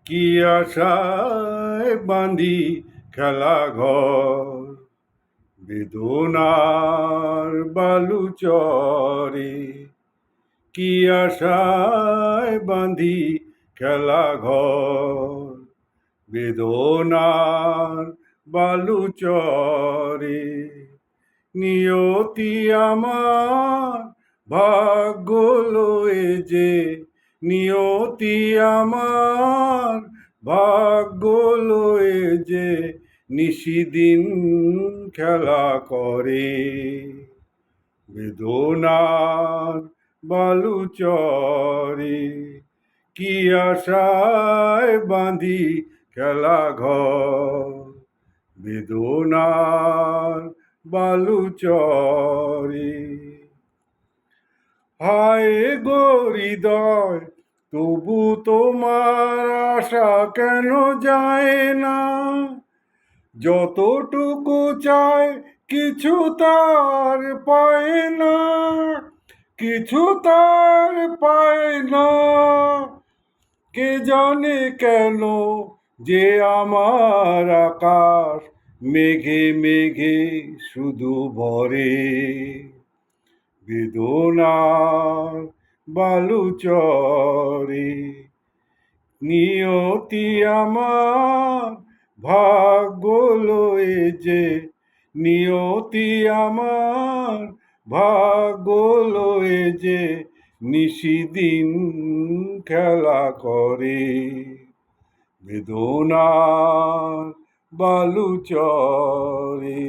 কি আশায় বাঁধি খেলা ঘর, বেদনার বালুচরে। কি আশায় বাঁধি খেলা ঘর, বেদনার বালুচরে। নিয়তি আমার ভাগ্য লয়ে যে, নিয়তি আমার ভাগ্য লয়ে যে নিশিদিন খেলা করে। বেদনার বালুচরে কি আশায় বাঁধি খেলা ঘর, বেদনার বালুচরে। হায় গো হৃদয়, তবু তোমার আশা কেন যায় না? যতটুকু চায় কিছু তার পায় না, কিছু তার পায় না। কে জানে কেন যে আমার আকাশ মেঘে মেঘে শুধু ভরে। বেদনার বালুচরে নিয়তি আমার ভাগ্য লয়ে যে, নিয়তি আমার ভাগ্য লয়ে যে নিশিদিন খেলা করে। বেদনার বালুচরে।